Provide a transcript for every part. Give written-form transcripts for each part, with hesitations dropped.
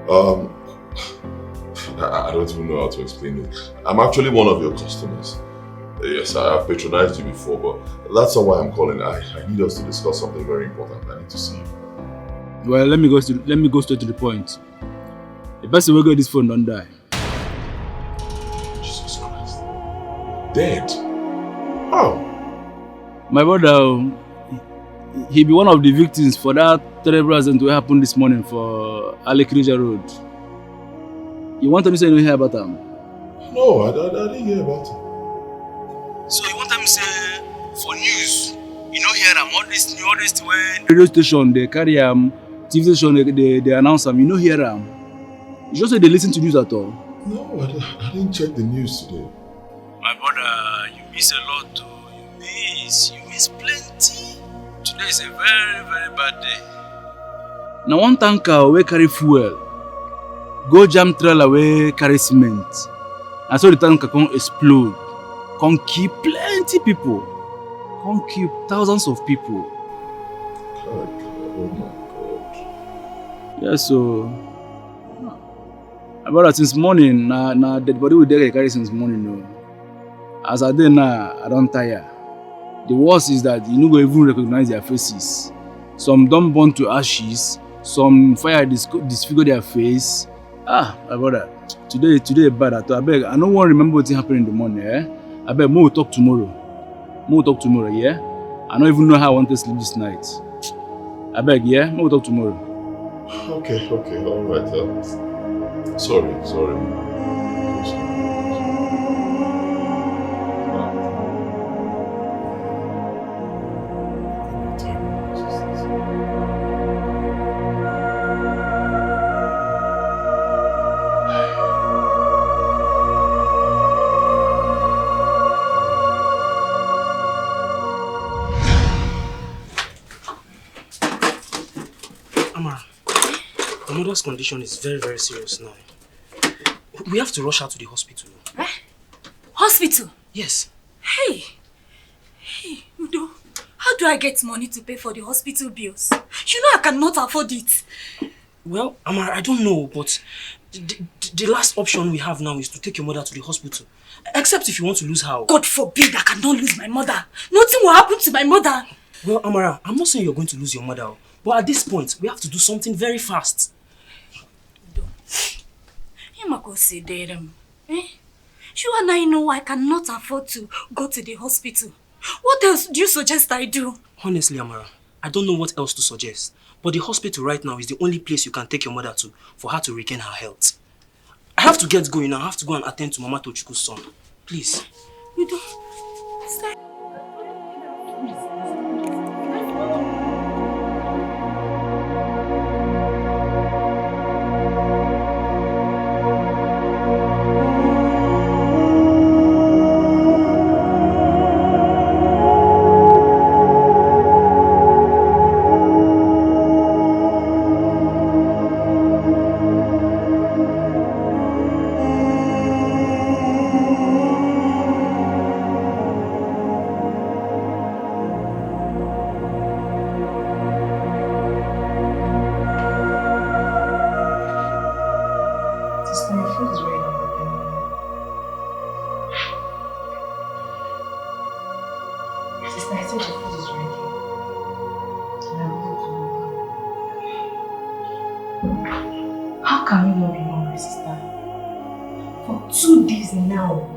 Um, I don't even know how to explain it. I'm actually one of your customers. Yes, I have patronized you before, but that's not why I'm calling. I need us to discuss something very important. I need to see you. Well, let me go straight to the point. The person who got this phone don't die. Jesus Christ. Dead? How? My brother, he be one of the victims for that terrible accident that happened this morning for Alekrija Road. You want to say you hear about him? No, I didn't hear about it. So you want me to say for news, you know hear am all this when radio station they carry TV station they announce you know hear am. You just say they listen to news at all. No, I didn't check the news today. My brother, you miss a lot too. You miss plenty. Today is a very, very bad day. Now one tanker wey carry fuel, go jam trailer wey carry cement. And so the tanker can explode. Can kill plenty people. Can kill thousands of people. God, oh my God. Yeah, so about since morning, na dead body with Dikeh carry since morning. No. As I dey now, I don't tire. The worst is that you no go even recognize their faces. Some don't burn to ashes. Some fire disfigure their face. My brother, today bad at all. I beg, I don't want to remember what happened in the morning. I beg, more we'll talk tomorrow. Yeah? I don't even know how I want to sleep this night. I beg, yeah? More we'll talk tomorrow. Okay, all right. Sorry. My mother's condition is very, very serious now. We have to rush her to the hospital. Hospital? Yes. Hey, Udo, how do I get money to pay for the hospital bills? You know I cannot afford it. Well, Amara, I don't know, but the last option we have now is to take your mother to the hospital. Except if you want to lose her. God forbid I cannot lose my mother. Nothing will happen to my mother. Well, Amara, I'm not saying you're going to lose your mother, but at this point, we have to do something very fast. You and I know I cannot afford to go to the hospital. What else do you suggest I do? Honestly, Amara, I don't know what else to suggest. But the hospital right now is the only place you can take your mother to for her to regain her health. I have to get going now. I have to go and attend to Mama Tochiku's son. Please. You don't... Stop.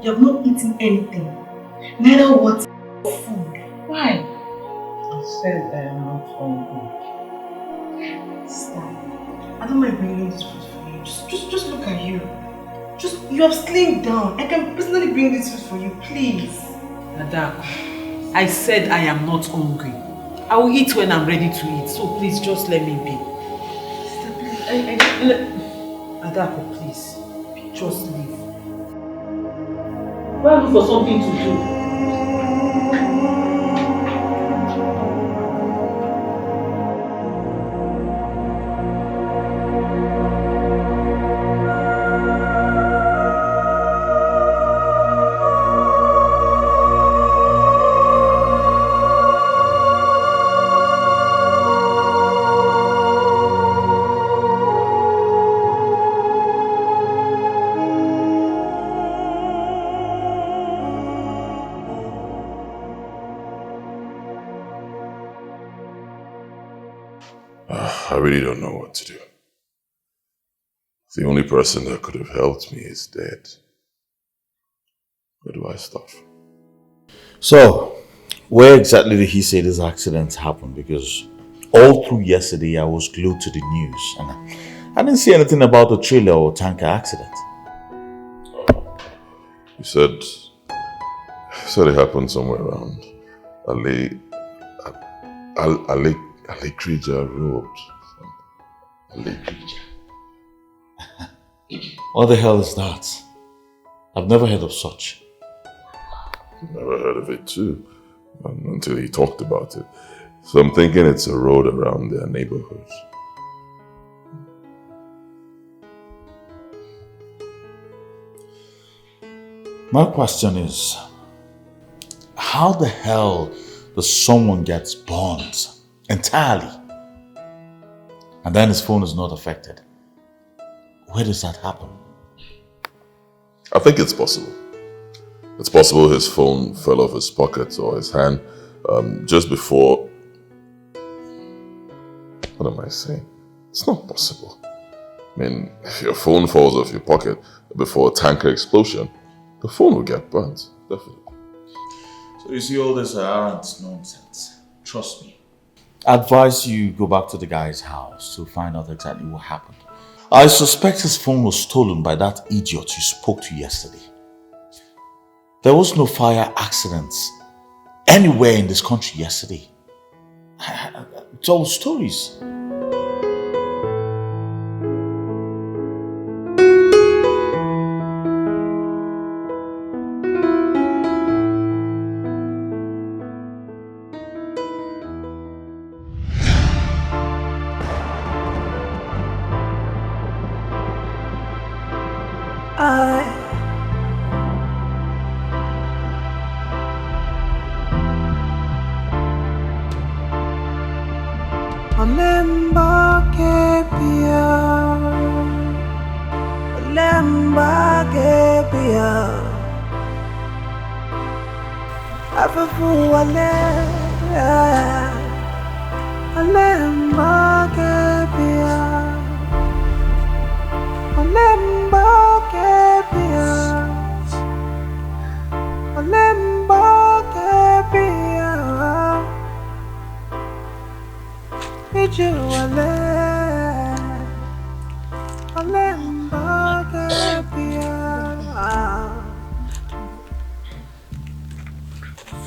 You have not eaten anything. Neither water or food. Why? I said I am not hungry. Sister, I don't mind bringing this food for you. Just look at you. You have slimmed down. I can personally bring this food for you, please. Adako, I said I am not hungry. I will eat when I'm ready to eat. So please just let me be. Sister, please. Adako, please. Just leave. Go and look for something to do. really don't know what to do. The only person that could have helped me is dead. Where do I start from? So, where exactly did he say this accident happened? Because all through yesterday, I was glued to the news and I didn't see anything about the trailer or tanker accident. You said it happened somewhere around Alekrija Road. Alekrija. What the hell is that? I've never heard of such. Never heard of it too, until he talked about it. So I'm thinking it's a road around their neighborhood. My question is, how the hell does someone get burned entirely and then his phone is not affected? Where does that happen? I think it's possible. It's possible his phone fell off his pocket or his hand just before... What am I saying? It's not possible. I mean, if your phone falls off your pocket before a tanker explosion, the phone will get burnt, definitely. So you see all this aren't nonsense. Trust me. I advise you go back to the guy's house to find out exactly what happened. I suspect his phone was stolen by that idiot you spoke to yesterday. There was no fire accidents anywhere in this country yesterday. It's all stories.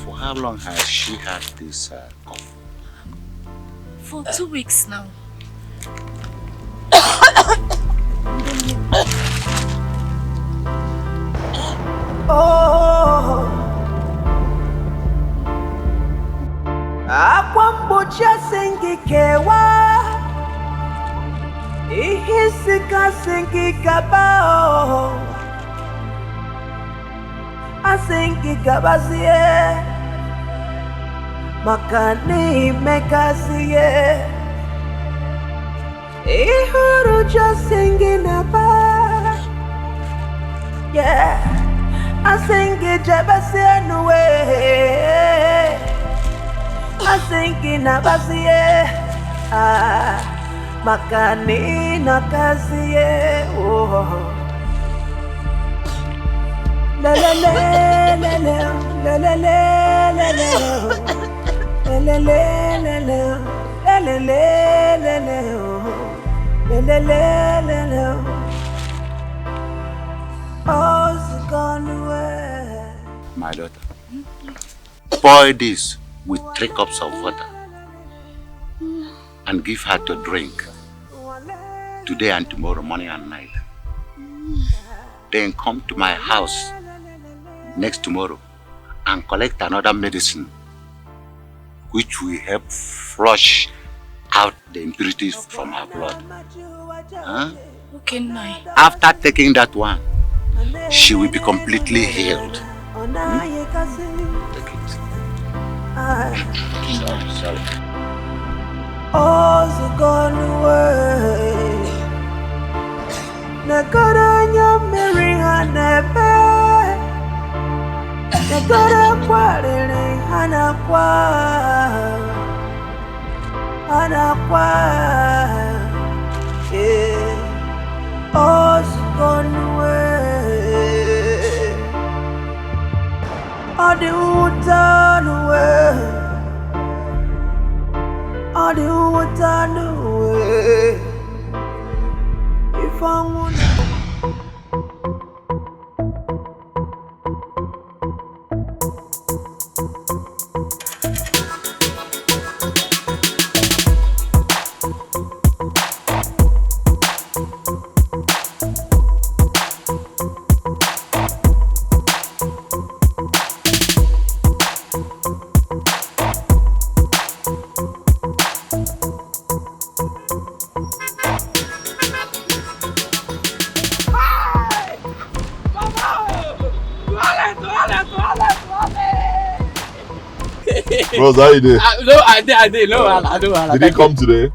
For how long has she had this cough? For 2 weeks now. Oh, akwambocha sengi kewa, ihisika sengi kabao, asengi kabazie, makani mekazie, ihuruja sengi naba, yeah. I sing it Jabasian way. I sing it Nabasie. Makani Nakasie. Oh, la la la la la la la la la la la la la la la. Gone away. My daughter, boil this with 3 cups of water and give her to drink today and tomorrow, morning and night. Then come to my house next tomorrow and collect another medicine which will help flush out the impurities from her blood. Huh? Okay, Nai. After taking that one, she will be completely healed. Take it. Sorry. All's gone away. Nagaranya Mary Hanebe. Nagara Quarere Hanakwa. If I want. Bros, how you doing? No, I did. No. Did he come today?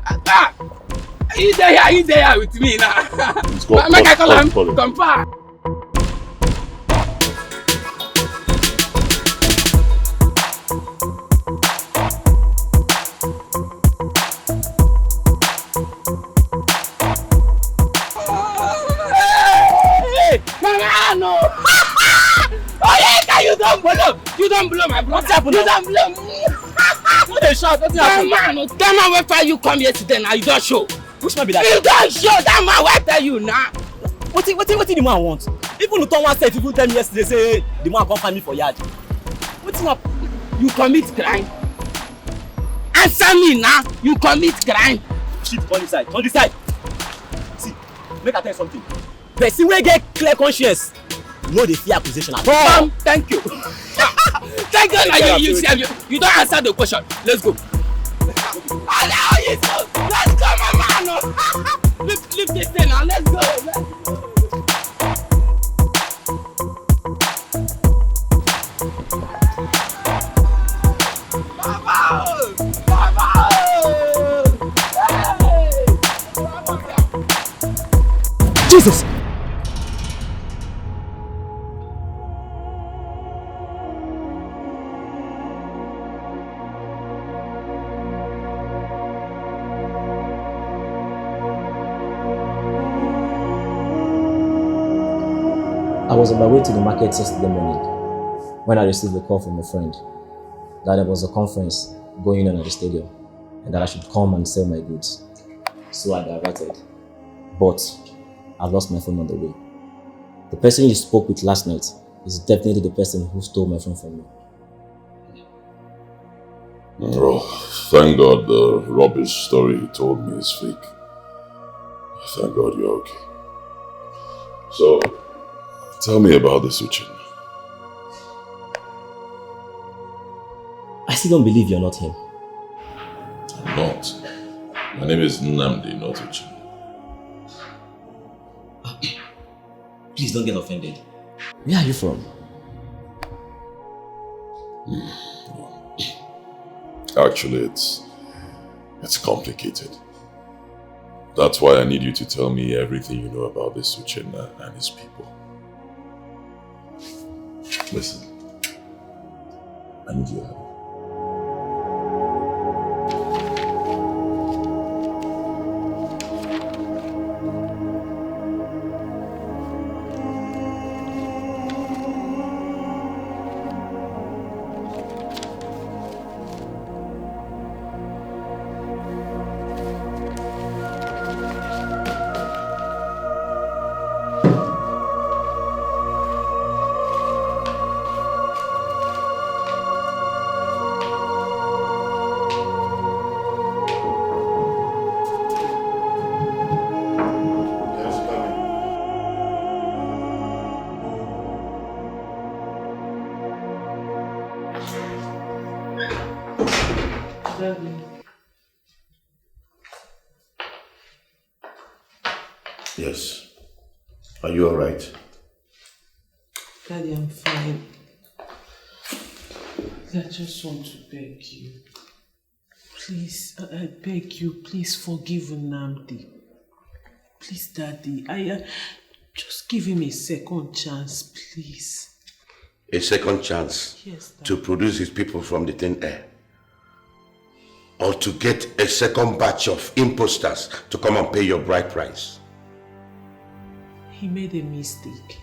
He's there with me now. Make I call him. Come back. No. Oh yeah, you don't blow my brother. You don't blow me. What a shot, what's happening? That man wait for you come yesterday now, you don't show. Which man be that? You don't show, that man wait for you now. What the man want? People who don't want to say, people tell me yesterday, say, the man come find me for yard. What's up? You commit crime. Answer me now, you commit crime. Shit, on this side. See, make I tell you something. Person wey get clear conscience, no dey fear accusation at all. Thank you. Thank you. Now you don't answer the question. Let's go. Let's go, my man. Lift this thing now. Let's go. Jesus! I was on my way to the market yesterday morning when I received a call from a friend that there was a conference going on at the stadium and that I should come and sell my goods. So I diverted. But I've lost my phone on the way. The person you spoke with last night is definitely the person who stole my phone from me. Oh, thank God the rubbish story he told me is fake. Thank God you're okay. So, tell me about this Uchin. I still don't believe you're not him. I'm not. My name is Nnamdi, not Uchin. Please don't get offended. Where are you from? Actually, it's complicated. That's why I need you to tell me everything you know about this Uchenna and his people. Listen, I need your help. Yes. Are you alright? Daddy, I'm fine. I just want to beg you. Please, I beg you, please forgive Nnamdi. Please, Daddy, just give him a second chance, please. A second chance? Yes, Daddy. To produce his people from the thin air? Or to get a second batch of imposters to come and pay your bride price? He made a mistake.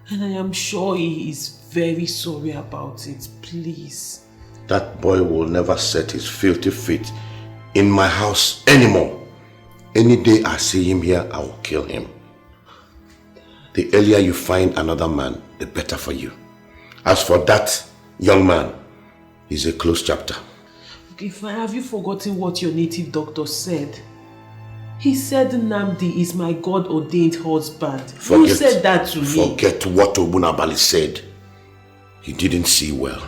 And I am sure he is very sorry about it. Please. That boy will never set his filthy feet in my house anymore. Any day I see him here, I will kill him. The earlier you find another man, the better for you. As for that young man, he's a closed chapter. Okay, fine. Have you forgotten what your native doctor said? He said Nnamdi is my God-ordained husband. Who said that to me? Forget what Obunabali said. He didn't see well.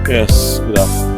Yes, good afternoon.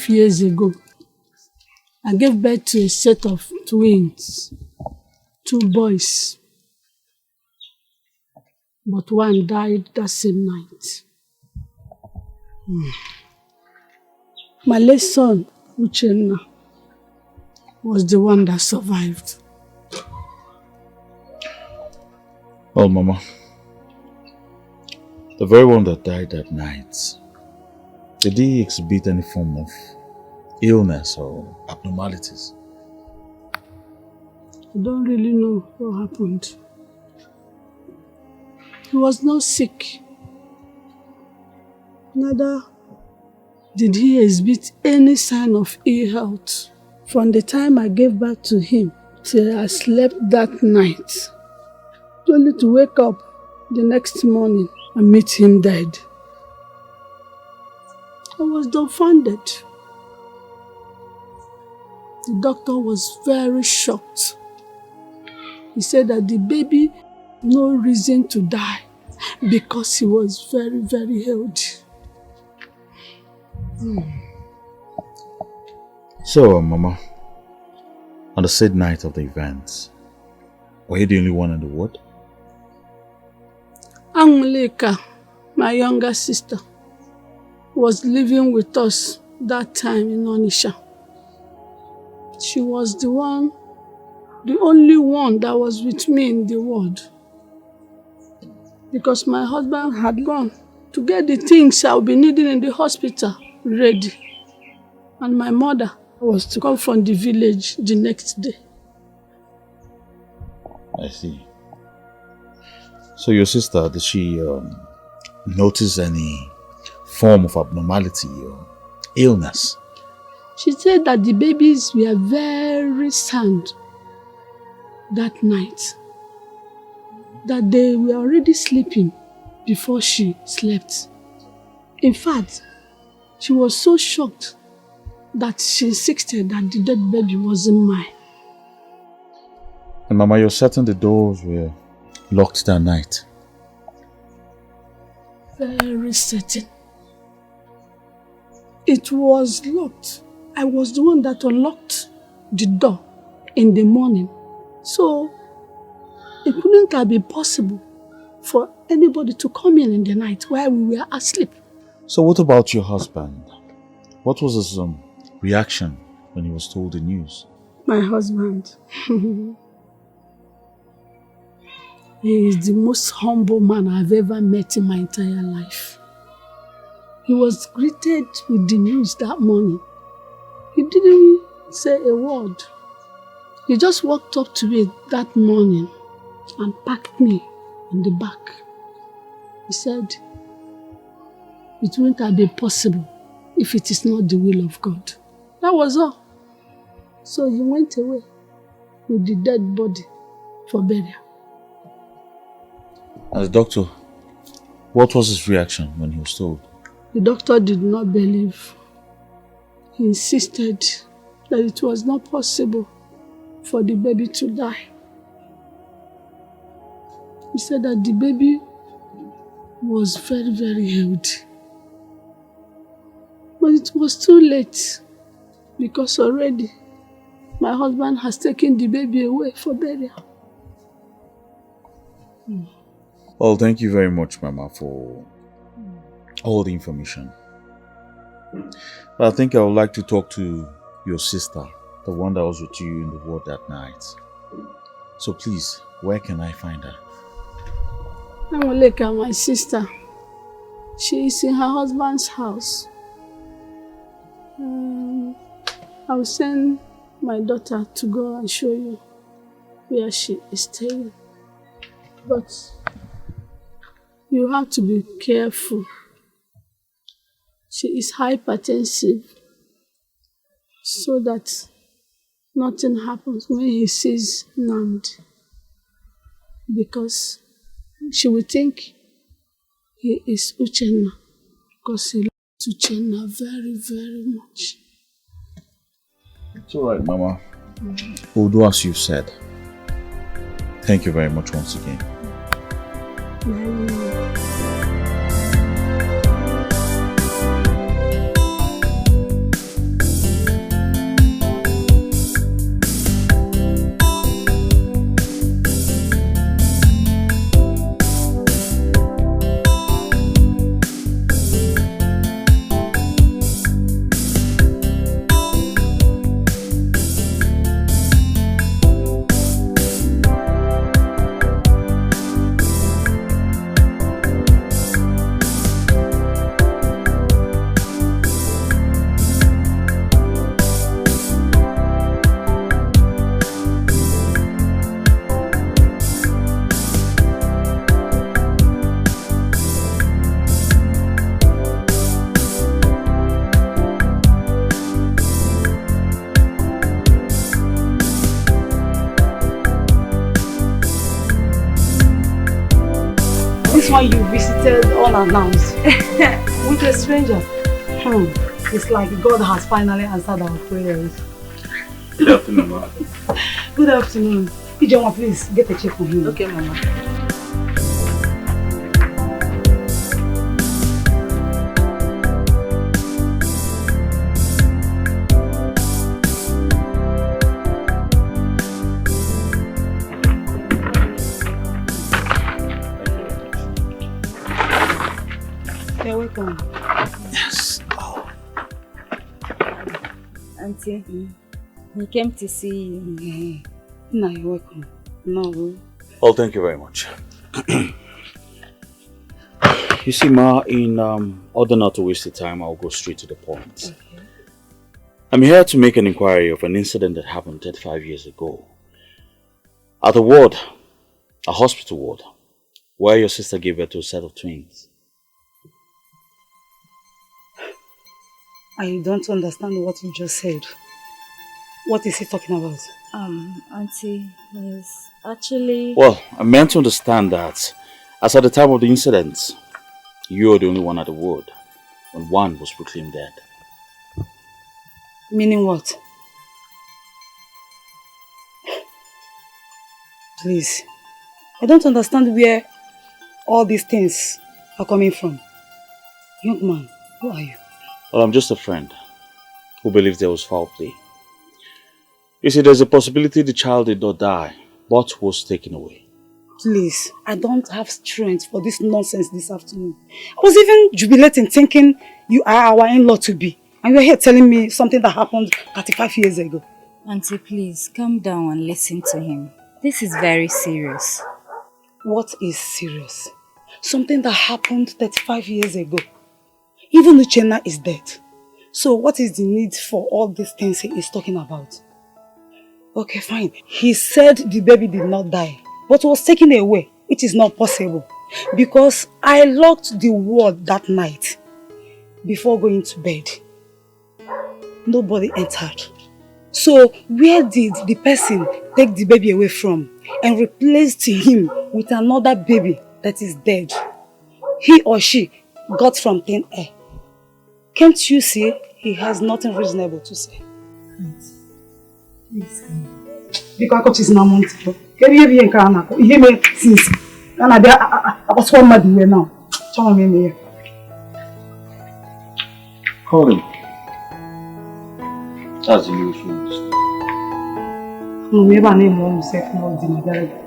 Years ago, I gave birth to a set of twins. 2 boys, but one died that same night. My late son, Uchenna, was the one that survived. Well, Mama, the very one that died that night, did he exhibit any form of illness or abnormalities? I don't really know what happened. He was not sick. Neither did he exhibit any sign of ill health. From the time I gave birth to him till I slept that night, only to wake up the next morning and meet him dead. I was dumbfounded. The doctor was very shocked. He said that the baby had no reason to die because he was very, very healthy. So, Mama, on the said night of the event, were you the only one in the ward? Angulika, my younger sister, was living with us that time in Onitsha. She was the only one that was with me in the ward. Because my husband had gone to get the things I would be needing in the hospital ready. And my mother was to come from the village the next day. I see. So your sister, did she notice any form of abnormality or illness? She said that the babies were very sound that night. That they were already sleeping before she slept. In fact, she was so shocked that she insisted that the dead baby wasn't mine. And Mama, you're certain the doors were locked that night? Very certain. It was locked. I was the one that unlocked the door in the morning. So, it couldn't have been possible for anybody to come in the night while we were asleep. So what about your husband? What was his reaction when he was told the news? My husband. He is the most humble man I've ever met in my entire life. He was greeted with the news that morning. He didn't say a word. He just walked up to me that morning and packed me on the back. He said, it wouldn't have been possible if it is not the will of God. That was all. So he went away with the dead body for burial. As a doctor, what was his reaction when he was told? The doctor did not believe. He insisted that it was not possible for the baby to die. He said that the baby was very, very healthy. But it was too late because already my husband has taken the baby away for burial. Well, thank you very much, Mama, for all the information. But I think I would like to talk to your sister, the one that was with you in the ward that night. So please, where can I find her? Angulika, my sister, she is in her husband's house. I will send my daughter to go and show you where she is staying. But you have to be careful. She is hypertensive, so that nothing happens when he sees Nand. Because she will think he is Uchenna, because he loves Uchenna very, very much. It's alright, Mama. We'll do as you've said. Thank you very much once again. This one you visited unannounced with a stranger. It's like God has finally answered our prayers. Good afternoon, ma. Good afternoon. Ijoma, please get a check for him. Okay, Mama. You're welcome. Yes. Auntie, he came to see you. Yeah. No, you're welcome. No. Oh, thank you very much. You see, ma, in order not to waste the time, I'll go straight to the point. Okay. I'm here to make an inquiry of an incident that happened 35 years ago. At a ward, a hospital ward, where your sister gave birth to a set of twins. I don't understand what you just said. What is he talking about? Auntie, he's actually... Well, I meant to understand that, as at the time of the incident, you were the only one at the ward, when one was proclaimed dead. Meaning what? Please, I don't understand where all these things are coming from. Young man, who are you? Well, I'm just a friend who believes there was foul play. You see, there's a possibility the child did not die, but was taken away. Please, I don't have strength for this nonsense this afternoon. I was even jubilating thinking you are our in-law to be. And you're here telling me something that happened 35 years ago. Auntie, please, calm down and listen to him. This is very serious. What is serious? Something that happened 35 years ago. Even Uchenna is dead. So what is the need for all these things he is talking about? Okay, fine. He said the baby did not die, but was taken away, which is not possible. Because I locked the ward that night before going to bed. Nobody entered. So where did the person take the baby away from and replaced him with another baby that is dead? He or she got from thin air. Can't you see he has nothing reasonable to say? Please. Because I got his name on it. Can you hear me? You hear me since? I was one mad here now. Tell me here. Call him. That's the usual. No, maybe I name himself now. Dinner.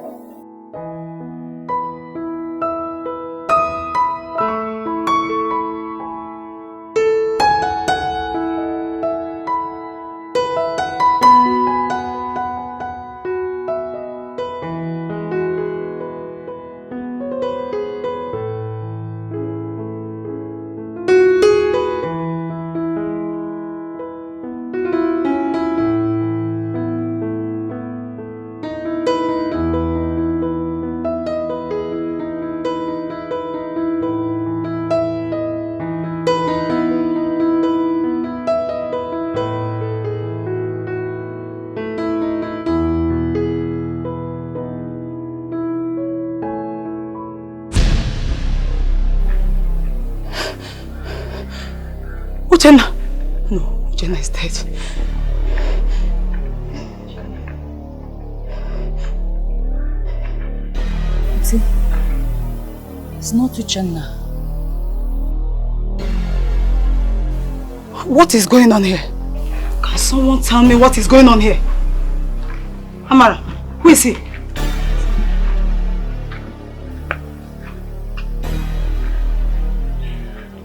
Uchenna! No, Uchenna is dead. See? It's not Uchenna. What is going on here? Can someone tell me what is going on here? Amara, who is he?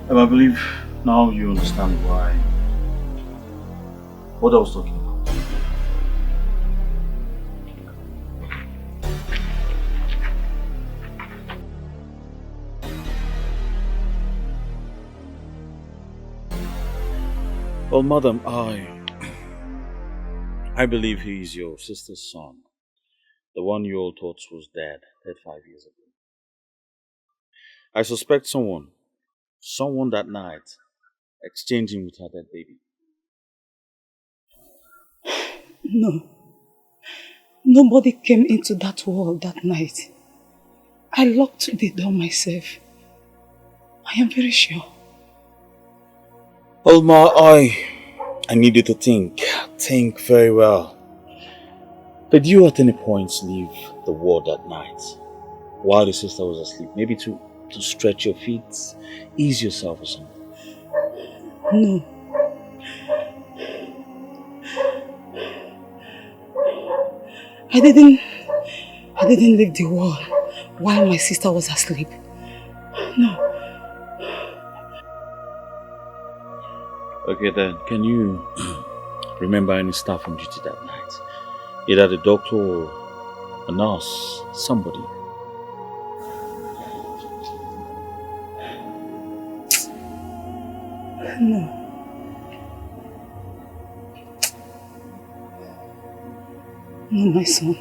I believe now you understand why. What I was talking about. Well, madam, I believe he is your sister's son. The one you all thought was dead 5 years ago. I suspect someone that night exchanging with her dead baby. No. Nobody came into that world that night. I locked the door myself. I am very sure. Olma, I need you to think. Think very well. Did you at any point leave the ward at night while the sister was asleep? Maybe to stretch your feet, ease yourself or something? No. I didn't leave the wall while my sister was asleep. No. Okay then, can you remember any staff on duty that night? Either the doctor or a nurse, somebody. No. No, my son.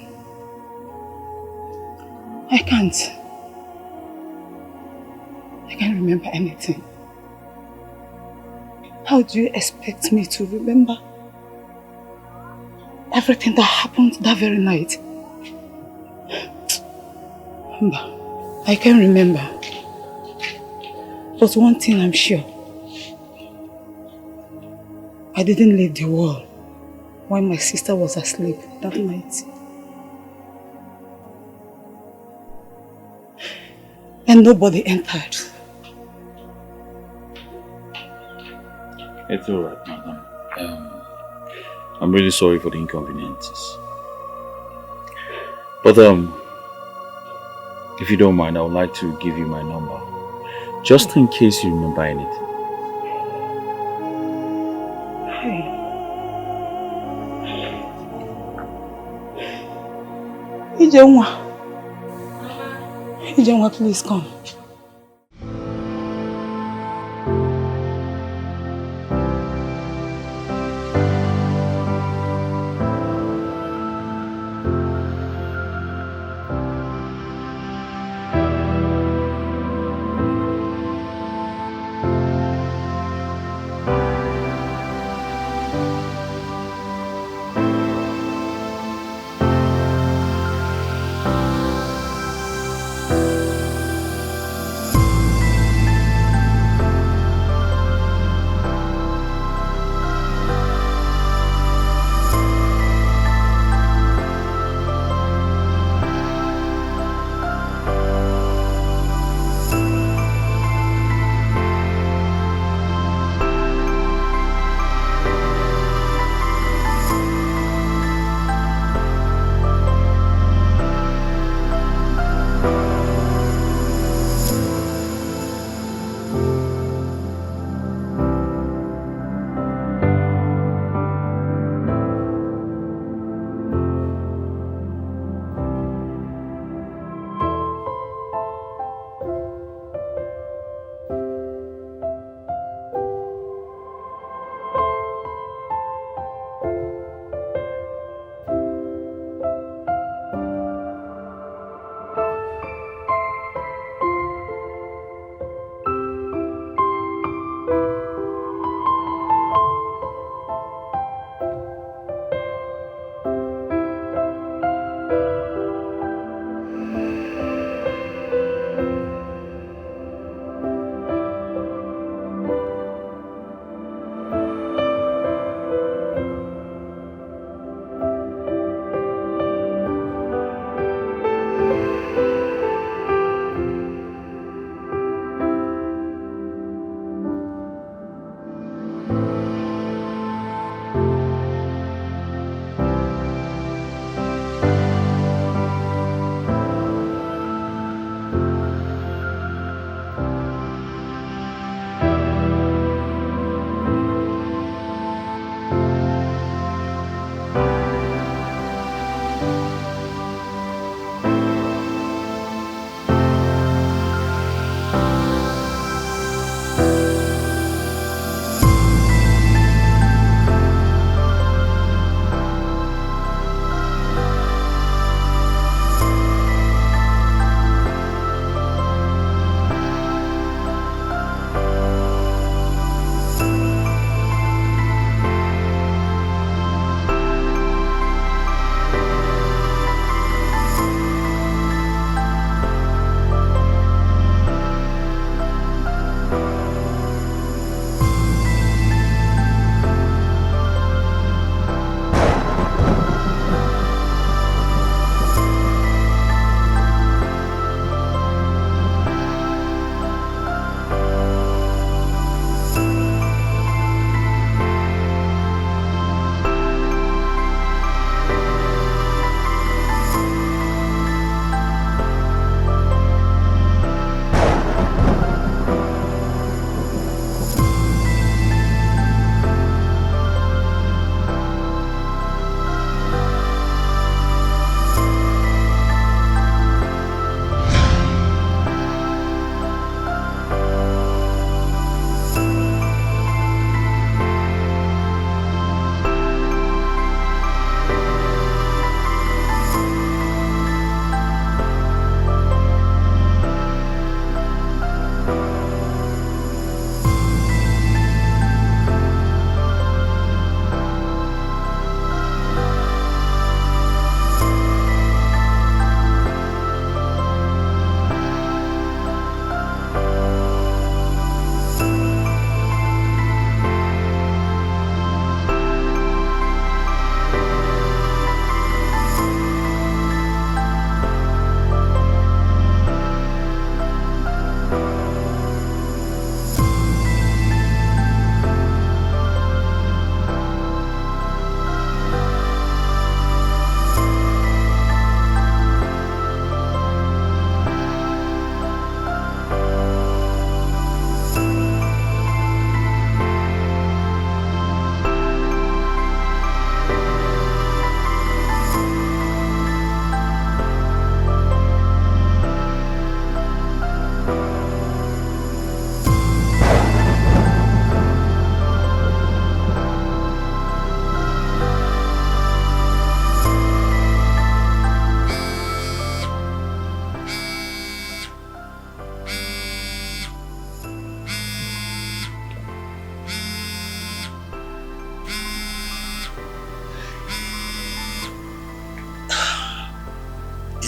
I can't remember anything. How do you expect me to remember everything that happened that very night? I can't remember. But one thing I'm sure. I didn't leave the wall while my sister was asleep that night. And nobody entered. It's alright, madam. I'm really sorry for the inconveniences. But if you don't mind, I would like to give you my number. Just in case you remember anything. Ijenwa, please come.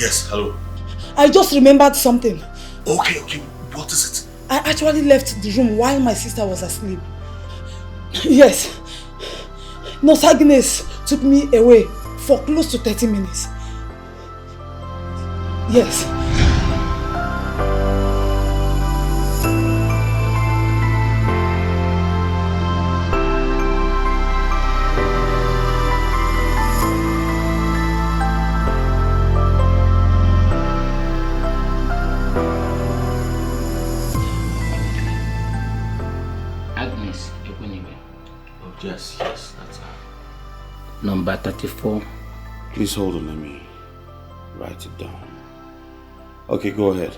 Yes, hello. I just remembered something. Okay, what is it? I actually left the room while my sister was asleep. Yes. Nurse Agnes took me away for close to 30 minutes. Yes. Agnes Ekwenibe. Oh, yes, that's her. Number 34. Please hold on, let me write it down. Okay, go ahead.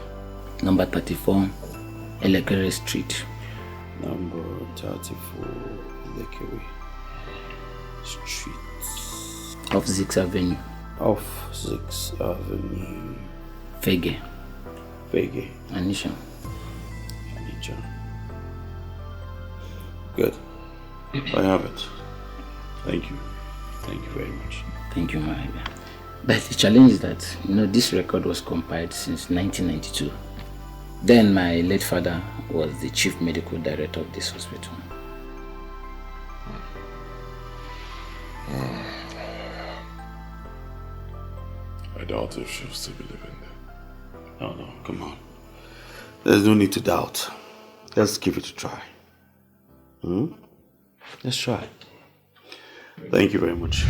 Number 34, Elekere Street. Number 34, Elekere Street. Off 6th Avenue. Off 6th Avenue. Fege. Fege. Anisha. Anisha. Good. I have it. Thank you. Thank you very much. Thank you, my dear. But the challenge is that, this record was compiled since 1992. Then my late father was the chief medical director of this hospital. I doubt if she'll still be living there. No, come on. There's no need to doubt. Let's give it a try. Let's try. Thank you very much.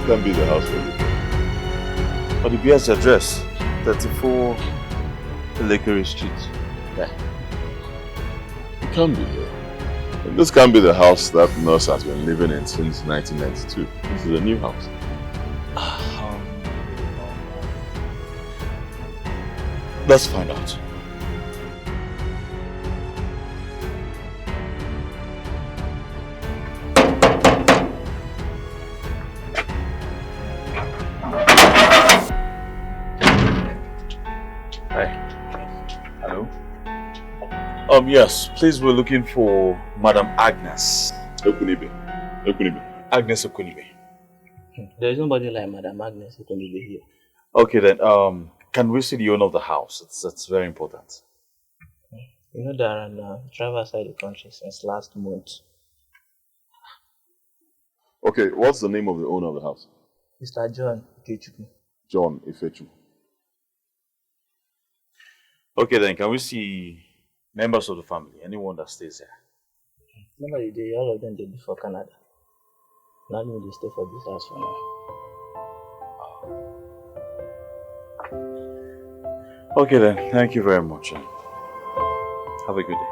Can be the house for you. But the BS address, 34 Elekere Street. Yeah. It can be here. And this can be the house that nurse has been living in since 1992. This is a new house. Let's find out. Yes, please, we're looking for Madam Agnes. Okunibe. Agnes Okunibe. There is nobody like Madam Agnes Okunibe here. Okay then, can we see the owner of the house? It's very important. You know that I'm travel outside the country since last month. Okay, what's the name of the owner of the house? Mr. John Ikechukwu. John Ifechu. Okay then, can we see members of the family, anyone that stays there? Nobody there, all of them they live for Canada. Not me, they stay for this house for now. Okay then, thank you very much. Have a good day.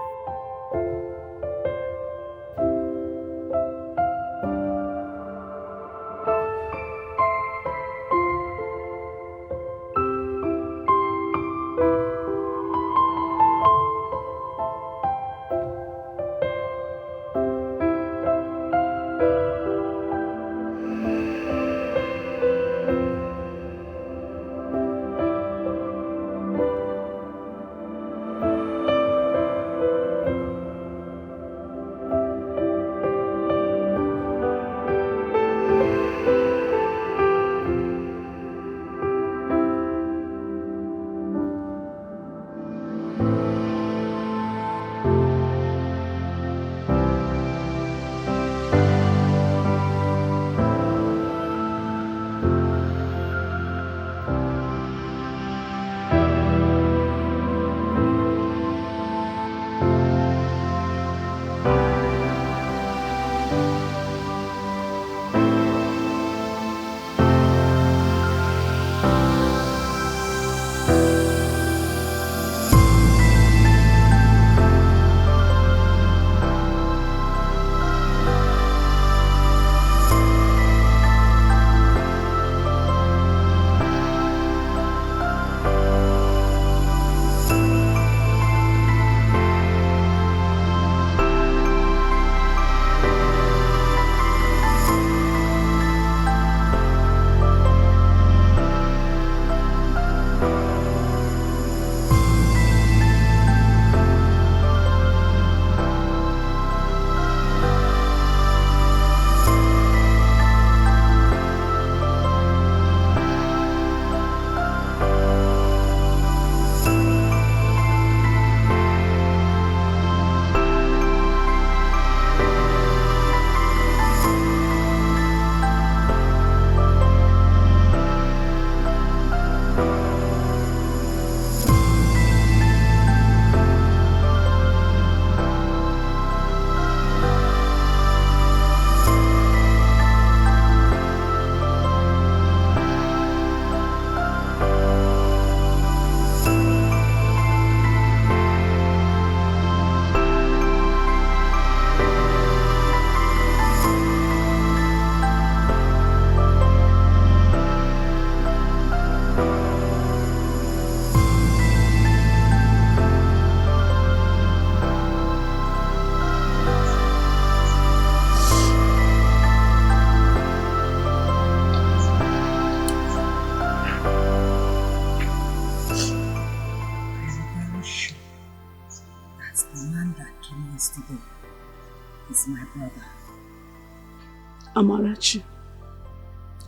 Amarachi,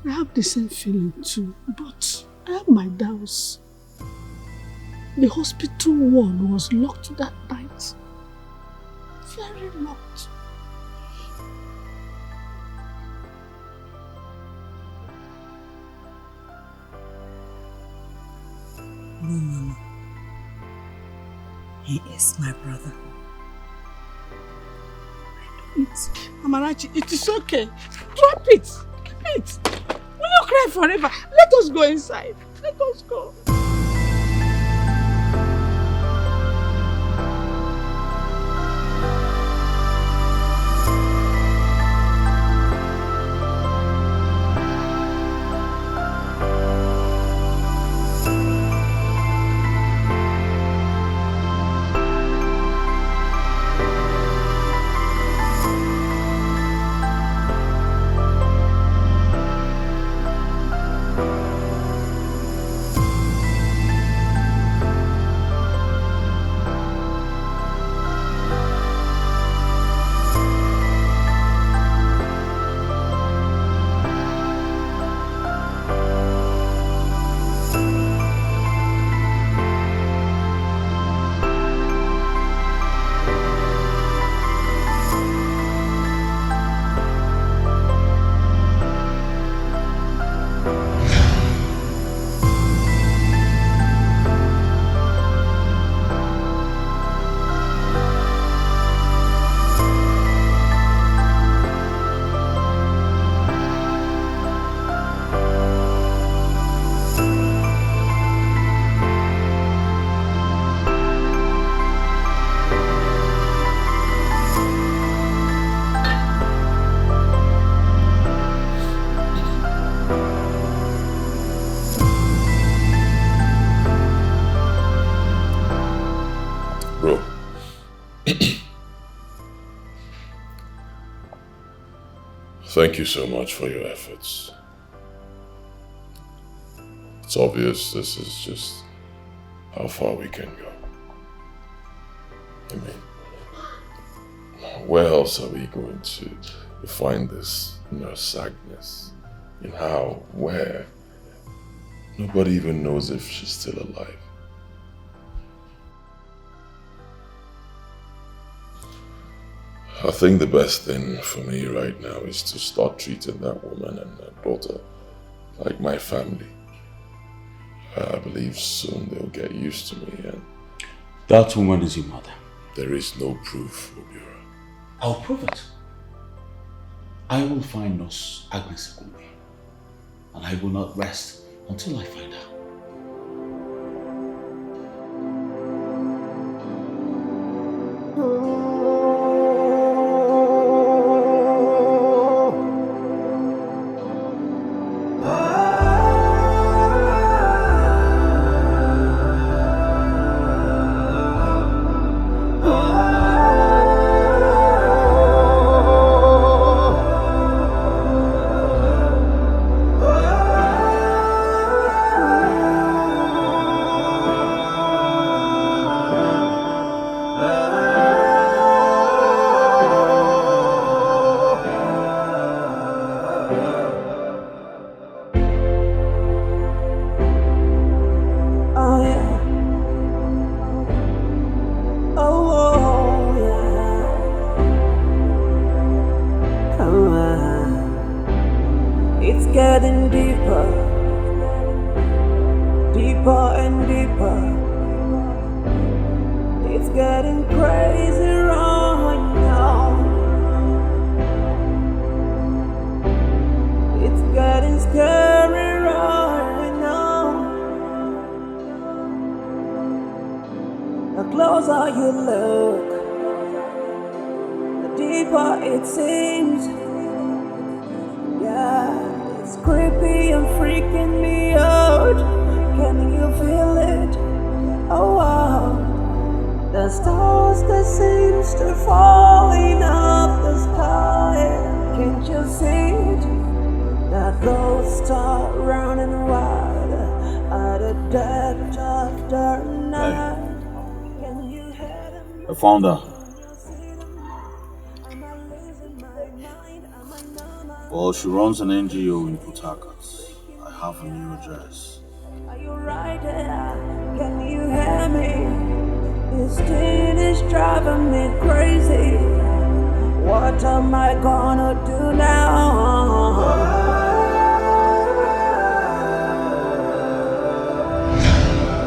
I have the same feeling too, but I have my doubts. The hospital ward was locked that night. Very locked. No. He is my brother. Amarachi, it is okay. Drop it. Keep it. Will you cry forever? Let us go inside. Let us go. Thank you so much for your efforts. It's obvious this is just how far we can go. I mean, where else are we going to find this nurse Agnes? And how? Where? Nobody even knows if she's still alive. I think the best thing for me right now is to start treating that woman and her daughter like my family. I believe soon they'll get used to me and... That woman is your mother. There is no proof, Obiora. I'll prove it. I will find Nurse Agnes Igumbi, and I will not rest until I find her. and deeper. It's getting crazy right now. It's getting scary right now. The closer you look, the deeper it seems. Yeah, it's creepy and freaking me out. Can you feel it? Oh wow. The stars that seems to falling off the sky. Can't you see it? The ghosts are running wild at the dead of the night. Can you hear them? I found her. Well, she runs an NGO in Port Harcourt. I have a new address. Are you right there? Can you hear me? This thing is driving me crazy. What am I gonna do now?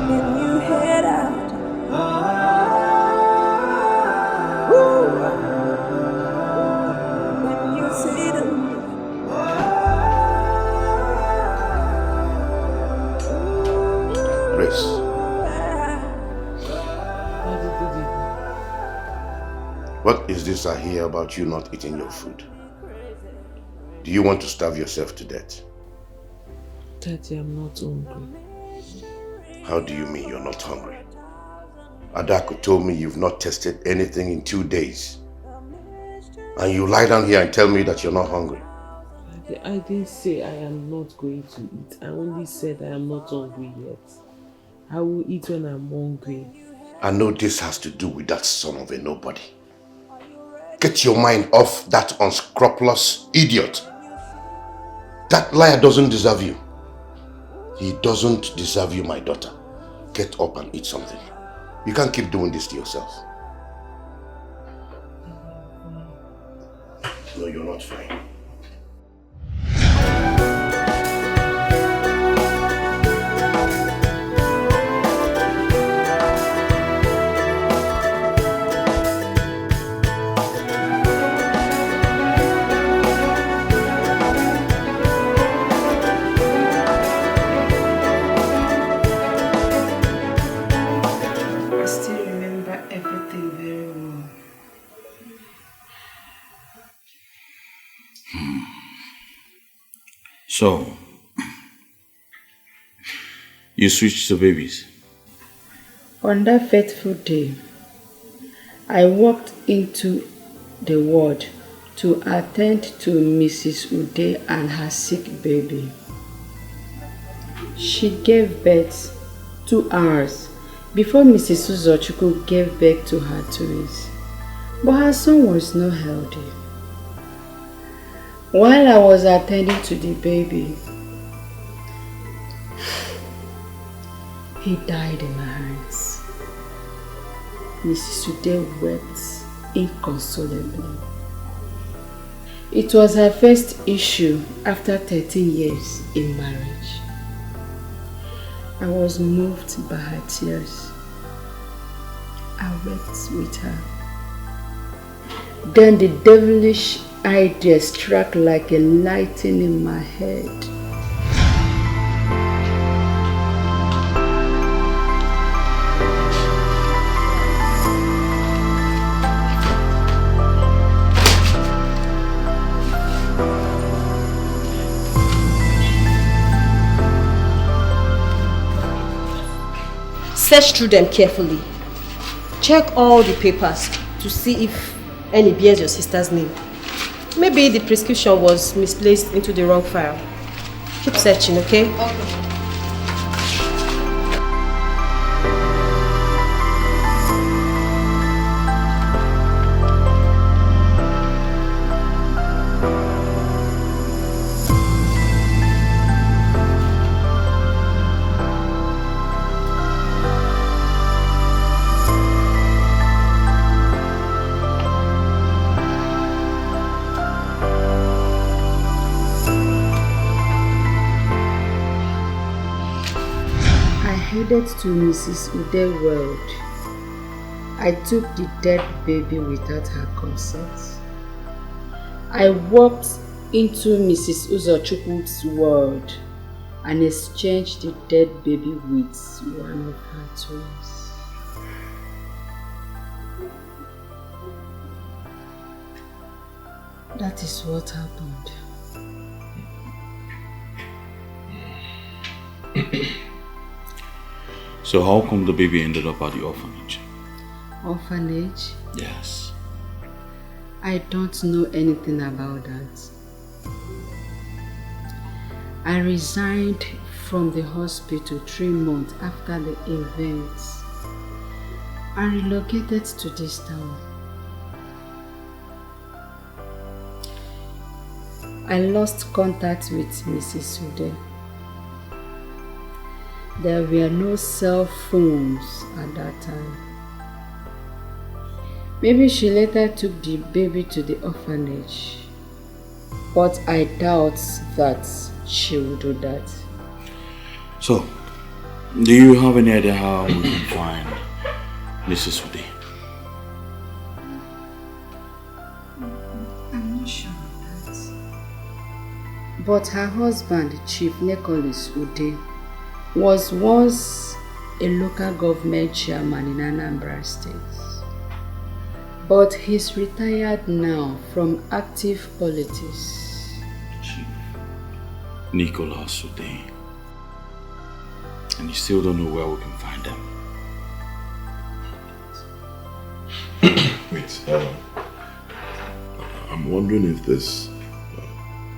Can you hear that? Woo! Can you see them? Grace. What is this I hear about you not eating your food? Do you want to starve yourself to death? Daddy, I'm not hungry. How do you mean you're not hungry? Adako told me you've not tasted anything in 2 days. And you lie down here and tell me that you're not hungry. Daddy, I didn't say I am not going to eat. I only said I am not hungry yet. I will eat when I'm hungry. I know this has to do with that son of a nobody. Get your mind off that unscrupulous idiot. That liar doesn't deserve you. He doesn't deserve you, my daughter. Get up and eat something. You can't keep doing this to yourself. No, you're not fine. So, you switched to babies? On that fateful day, I walked into the ward to attend to Mrs. Ude and her sick baby. She gave birth 2 hours before Mrs. Uzochukwu gave birth to her twins, but her son was not healthy. While I was attending to the baby, he died in my hands. Mrs. Ude wept inconsolably. It was her first issue after 13 years in marriage. I was moved by her tears. I wept with her. Then the devilish idea struck like a lightning in my head. Search through them carefully. Check all the papers to see if any bears your sister's name. Maybe the prescription was misplaced into the wrong file. Keep searching, okay? Okay. relocated to Mrs. Ude's world, I took the dead baby without her consent. I walked into Mrs. Uzochukwu's world and exchanged the dead baby with one of her twins. That is what happened. So how come the baby ended up at the orphanage? Orphanage? Yes. I don't know anything about that. I resigned from the hospital 3 months after the events and relocated to this town. I lost contact with Mrs. Ude. There were no cell phones at that time. Maybe she later took the baby to the orphanage, but I doubt that she would do that. So, do you have any idea how we can find Mrs. Ude? I'm not sure of that. But her husband, Chief Nicholas Ude, was once a local government chairman in Anambra State. But he's retired now from active politics. Chief Nicholas Ude. And you still don't know where we can find them. Wait, I'm wondering if this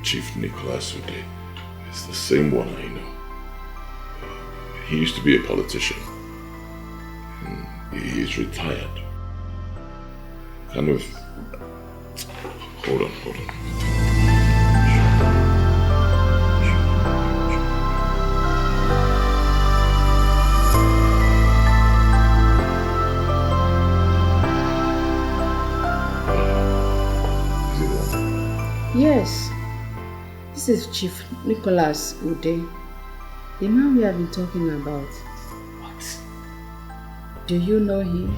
Chief Nicholas Ude is the same one I know. He used to be a politician. He's retired. Kind of... Hold on. Yes, this is Chief Nicholas Ude, the man we have been talking about. What? Do you know him?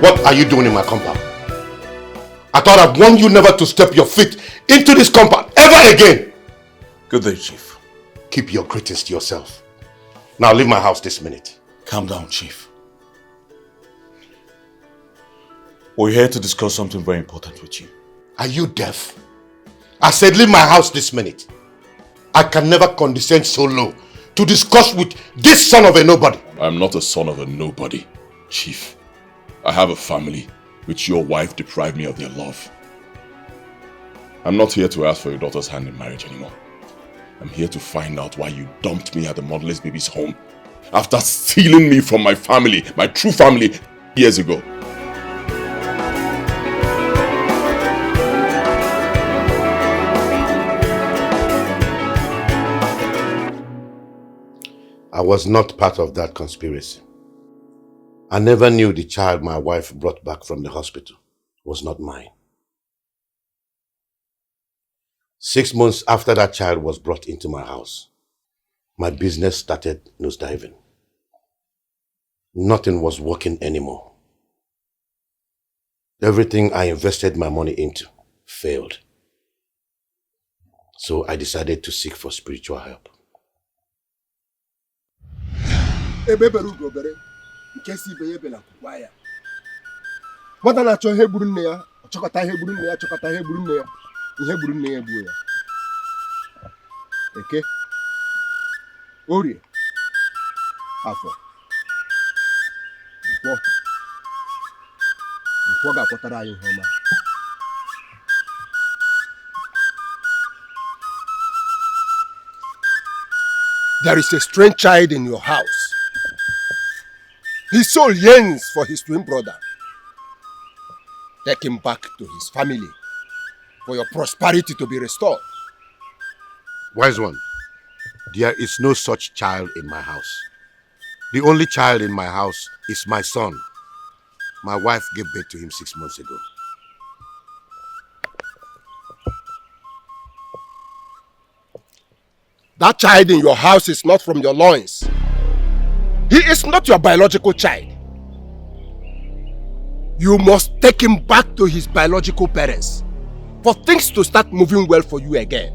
What are you doing in my compound? I thought I'd warned you never to step your feet into this compound ever again. Good day, Chief. Keep your greetings to yourself. Now leave my house this minute. Calm down, Chief. We're here to discuss something very important with you. Are you deaf? I said leave my house this minute. I can never condescend so low to discuss with this son of a nobody. I'm not a son of a nobody, Chief. I have a family, which your wife deprived me of their love. I'm not here to ask for your daughter's hand in marriage anymore. I'm here to find out why you dumped me at the motherless baby's home after stealing me from my family, my true family, years ago. I was not part of that conspiracy. I never knew the child my wife brought back from the hospital was not mine. 6 months after that child was brought into my house, my business started nosediving. Nothing was working anymore. Everything I invested my money into failed. So I decided to seek for spiritual help. Nwata na-achọ ihe gburu nne ya, chọkọta ihe gburu nne ya, chọkọta ihe gburu nne ya, ihe gburu nne ya egbuo ya. Eke, Orie, Afọ, Nkwọ ga-akpọtara anyị ihe ọma. There is a strange child in your house. His soul yearns for his twin brother. Take him back to his family for your prosperity to be restored. Wise one, there is no such child in my house. The only child in my house is my son. My wife gave birth to him 6 months ago. That child in your house is not from your loins. He is not your biological child. You must take him back to his biological parents for things to start moving well for you again.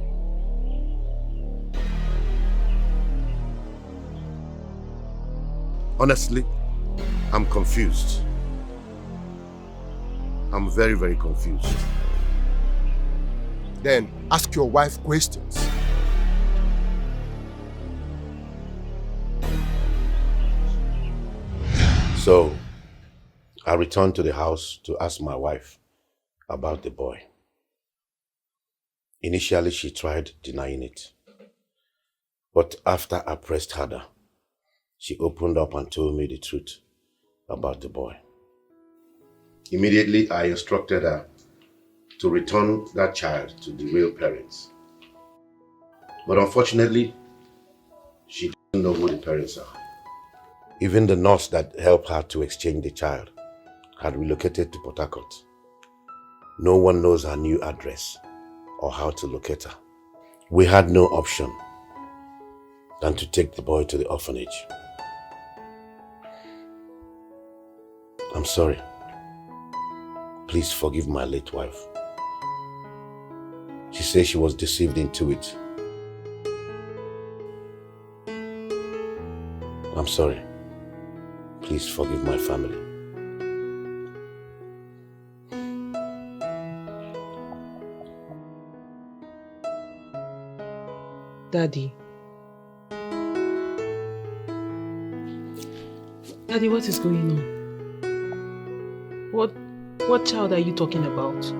Honestly, I'm confused. I'm very, very confused. Then ask your wife questions. So, I returned to the house to ask my wife about the boy. Initially, she tried denying it. But after I pressed harder, she opened up and told me the truth about the boy. Immediately, I instructed her to return that child to the real parents. But unfortunately, she didn't know who the parents are. Even the nurse that helped her to exchange the child had relocated to Port Harcourt. No one knows her new address or how to locate her. We had no option than to take the boy to the orphanage. I'm sorry. Please forgive my late wife. She says she was deceived into it. I'm sorry. Please forgive my family. Daddy. Daddy, what is going on? What child are you talking about?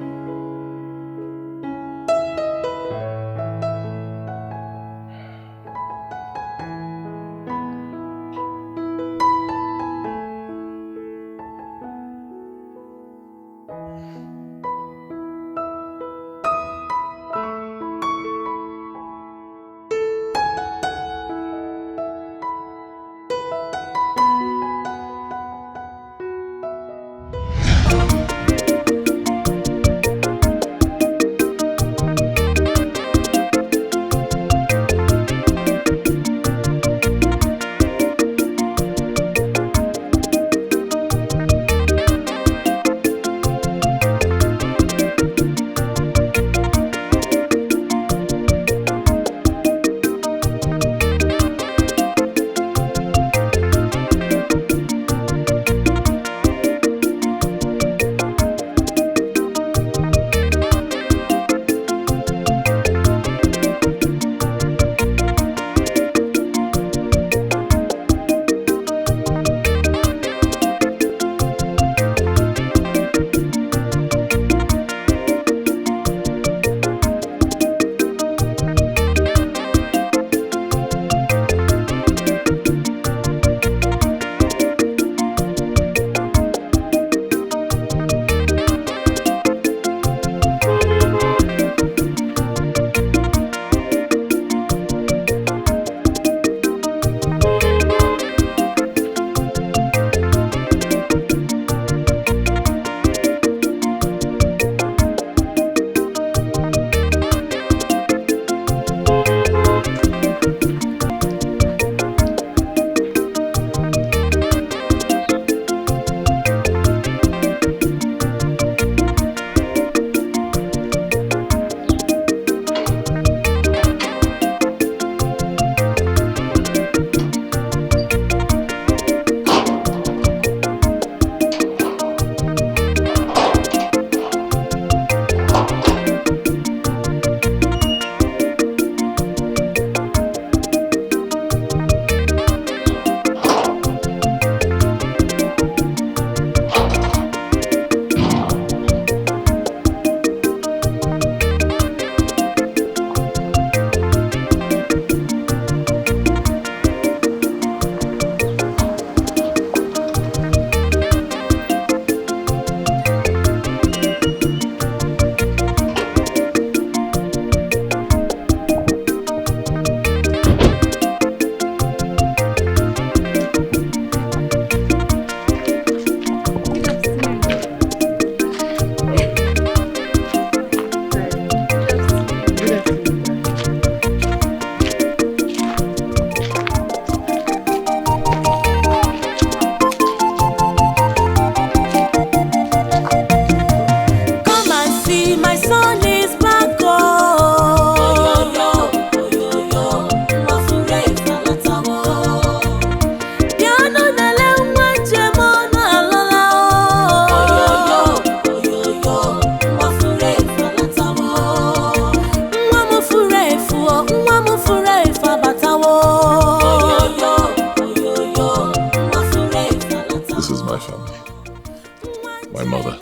my mother,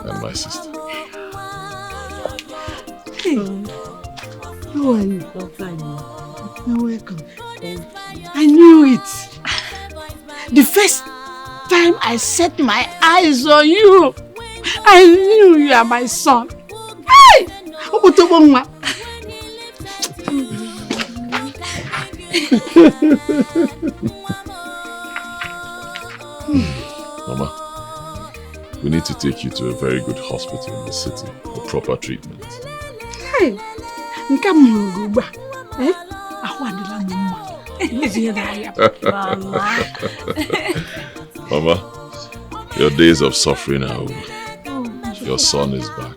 and my sister. Hey, how are you? You're welcome. I knew it. The first time I set my eyes on you, I knew you are my son. Hey! Mama, we need to take you to a very good hospital in the city for proper treatment. Hey, Mama. Mama, your days of suffering are over. Your son is back.